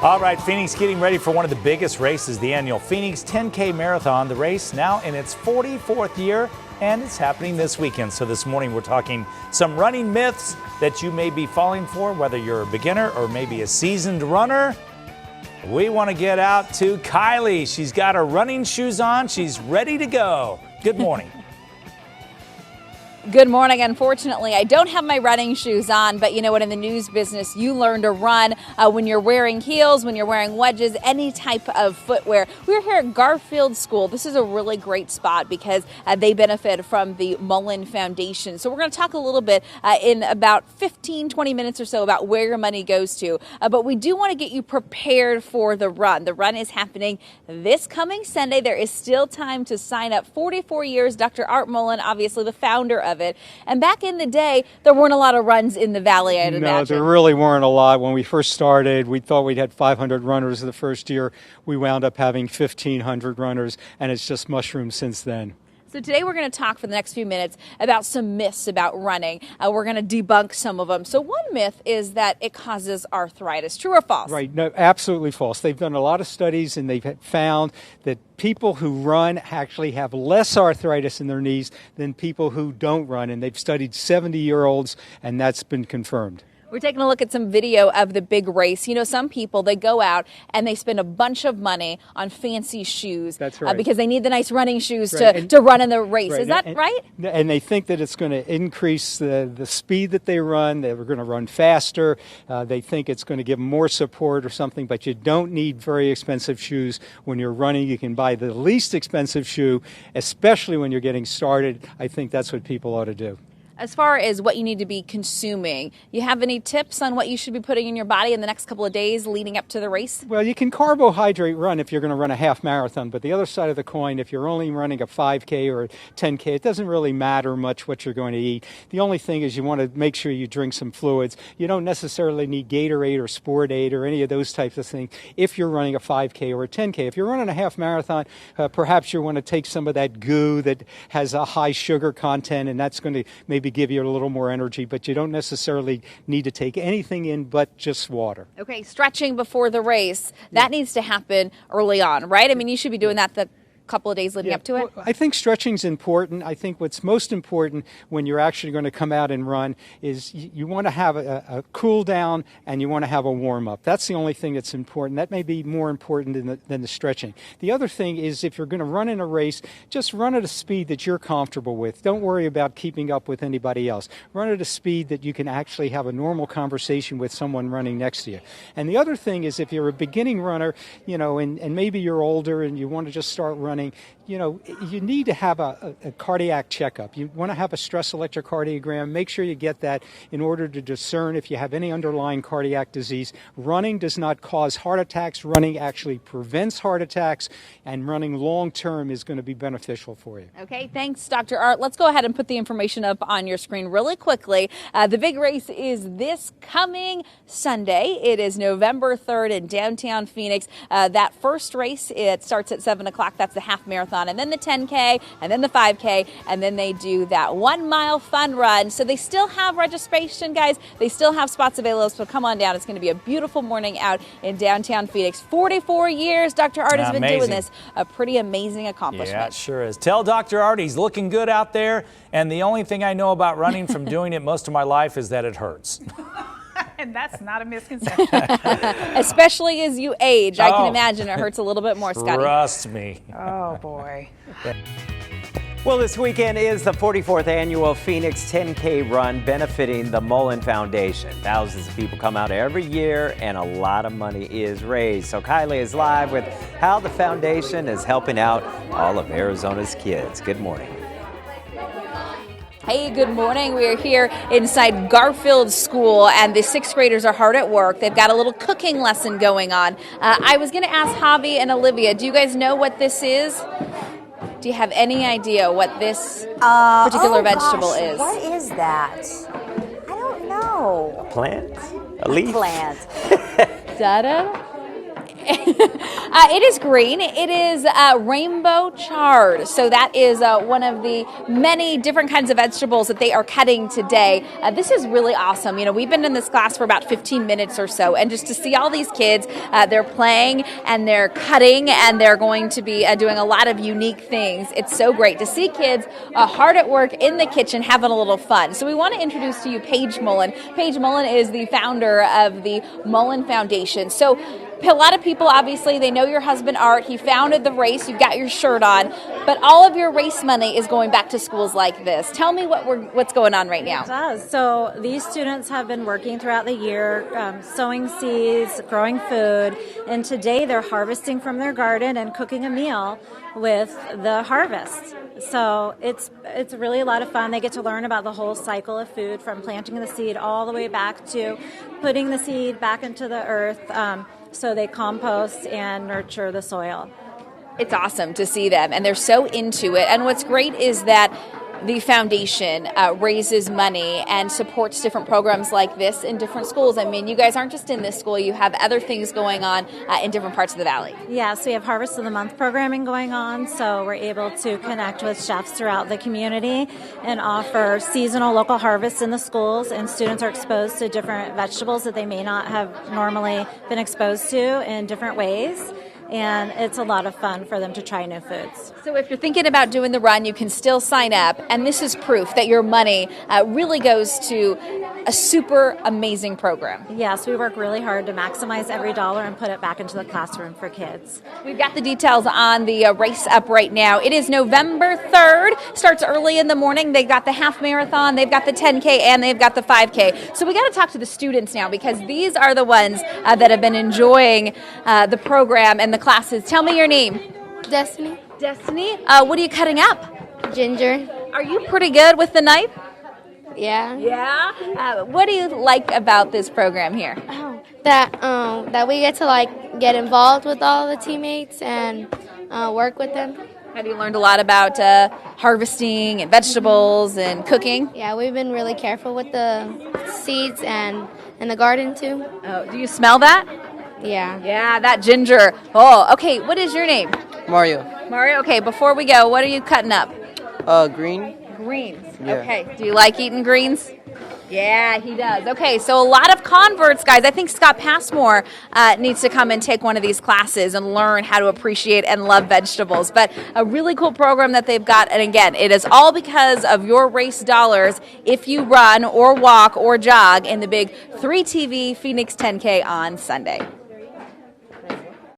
All right, Phoenix getting ready for one of the biggest races, the annual Phoenix 10K Marathon. The race now in its 44th year, and it's happening this weekend. So this morning we're talking some running myths that you may be falling for, whether you're a beginner or maybe a seasoned runner. We want to get out to Kylie. She's got her running shoes on. She's ready to go. Good morning. Good morning. Unfortunately, I don't have my running shoes on, but you know what? In the news business, you learn to run when you're wearing heels, when you're wearing wedges, any type of footwear. We're here at Garfield School. This is a really great spot because they benefit from the Mollen Foundation. So we're going to talk a little bit in about 15, 20 minutes or so about where your money goes to. But we do want to get you prepared for the run. The run is happening this coming Sunday. There is still time to sign up. 44 years, Dr. Art Mullen, obviously the founder of it. And back in the day, there weren't a lot of runs in the valley, I'd imagine. No, there really weren't a lot. When we first started, we thought we'd had 500 runners the first year. We wound up having 1,500 runners, and it's just mushroomed since then. So today we're going to talk for the next few minutes about some myths about running. We're going to debunk some of them. So one myth is that it causes arthritis. True or false? Right. No, absolutely false. They've done a lot of studies and they've found that people who run actually have less arthritis in their knees than people who don't run. And they've studied 70-year-olds and that's been confirmed. We're taking a look at some video of the big race. You know, some people, they go out and they spend a bunch of money on fancy shoes. That's right. Because they need the nice running shoes right. to run in the race. Right. Is that right? And they think that it's going to increase the speed that they run. They're going to run faster. They think it's going to give them more support or something, but you don't need very expensive shoes when you're running. You can buy the least expensive shoe, especially when you're getting started. I think that's what people ought to do. As far as what you need to be consuming, you have any tips on what you should be putting in your body in the next couple of days leading up to the race? Well, you can carbohydrate run if you're going to run a half marathon, but the other side of the coin, if you're only running a 5K or a 10K, it doesn't really matter much what you're going to eat. The only thing is you want to make sure you drink some fluids. You don't necessarily need Gatorade or Sportaid or any of those types of things if you're running a 5K or a 10K. If you're running a half marathon, perhaps you want to take some of that goo that has a high sugar content, and that's going to maybe give you a little more energy, but you don't necessarily need to take anything in but just water. Okay, stretching before the race, that needs to happen early on, right? I mean, you should be doing that the couple of days leading up to it? Well, I think stretching's important. I think what's most important when you're actually going to come out and run is you want to have a cool down and you want to have a warm up. That's the only thing that's important. That may be more important than the stretching. The other thing is if you're going to run in a race, just run at a speed that you're comfortable with. Don't worry about keeping up with anybody else. Run at a speed that you can actually have a normal conversation with someone running next to you. And the other thing is if you're a beginning runner, you know, and maybe you're older and you want to just start running, you know, you need to have a cardiac checkup. You want to have a stress electrocardiogram. Make sure you get that in order to discern if you have any underlying cardiac disease. Running does not cause heart attacks. Running actually prevents heart attacks, and running long term is going to be beneficial for you. Okay, thanks, Dr. Art. Let's go ahead and put the information up on your screen really quickly. The big race is this coming Sunday. It is November 3rd in downtown Phoenix. That first race, it starts at 7 o'clock. That's the half marathon, and then the 10K, and then the 5K, and then they do that 1 mile fun run. So they still have registration, guys. They still have spots available, so come on down. It's going to be a beautiful morning out in downtown Phoenix. 44 years Dr. Art has been doing this. A pretty amazing accomplishment. Yeah, it sure is. Tell Dr. Art he's looking good out there, and the only thing I know about running from doing it most of my life is that it hurts. And that's not a misconception. Especially as you age. I can imagine it hurts a little bit more, Scotty. Trust me. Oh, boy. Well, this weekend is the 44th annual Phoenix 10K run benefiting the Mollen Foundation. Thousands of people come out every year and a lot of money is raised. So Kylie is live with how the foundation is helping out all of Arizona's kids. Good morning. Hey, good morning. We are here inside Garfield School, and the sixth graders are hard at work. They've got a little cooking lesson going on. I was going to ask Javi and Olivia, do you guys know what this is? Do you have any idea what this particular vegetable is? What is that? I don't know. A plant? A leaf? Plant. Da-da? It is green. It is rainbow chard. So that is one of the many different kinds of vegetables that they are cutting today. This is really awesome. You know, we've been in this class for about 15 minutes or so, and just to see all these kids, they're playing and they're cutting and they're going to be doing a lot of unique things. It's so great to see kids hard at work in the kitchen having a little fun. So we want to introduce to you Paige Mullen. Paige Mullen is the founder of the Mollen Foundation. So a lot of people, obviously, they know your husband, Art. He founded the race. You've got your shirt on. But all of your race money is going back to schools like this. Tell me what's going on right now. It does. So these students have been working throughout the year, sowing seeds, growing food, and today they're harvesting from their garden and cooking a meal with the harvest. So it's really a lot of fun. They get to learn about the whole cycle of food, from planting the seed all the way back to putting the seed back into the earth, so they compost and nurture the soil. It's awesome to see them, and they're so into it. And what's great is that the foundation raises money and supports different programs like this in different schools. I mean, you guys aren't just in this school. You have other things going on in different parts of the valley. Yes, we have Harvest of the Month programming going on, so we're able to connect with chefs throughout the community and offer seasonal local harvests in the schools, and students are exposed to different vegetables that they may not have normally been exposed to in different ways. And it's a lot of fun for them to try new foods. So if you're thinking about doing the run, you can still sign up, and this is proof that your money really goes to a super amazing program. Yes, we work really hard to maximize every dollar and put it back into the classroom for kids. We've got the details on the race up right now. It is November 3rd. Starts early in the morning. They've got the half marathon, they've got the 10K, and they've got the 5K. So we got to talk to the students now, because these are the ones that have been enjoying the program and the classes. Tell me your name. Destiny. Destiny. What are you cutting up? Ginger. Are you pretty good with the knife? Yeah. Yeah. What do you like about this program here? That we get to get involved with all the teammates and work with them. Have you learned a lot about harvesting and vegetables and cooking? Yeah, we've been really careful with the seeds and in the garden too. Oh, do you smell that? Yeah. Yeah, that ginger. Oh, okay. What is your name? Mario. Mario. Okay, before we go, what are you cutting up? Green. Greens. Yeah. Okay. Do you like eating greens? Yeah, he does. Okay, so a lot of converts, guys. I think Scott Passmore needs to come and take one of these classes and learn how to appreciate and love vegetables. But a really cool program that they've got. And again, it is all because of your race dollars if you run or walk or jog in the big 3TV Phoenix 10K on Sunday.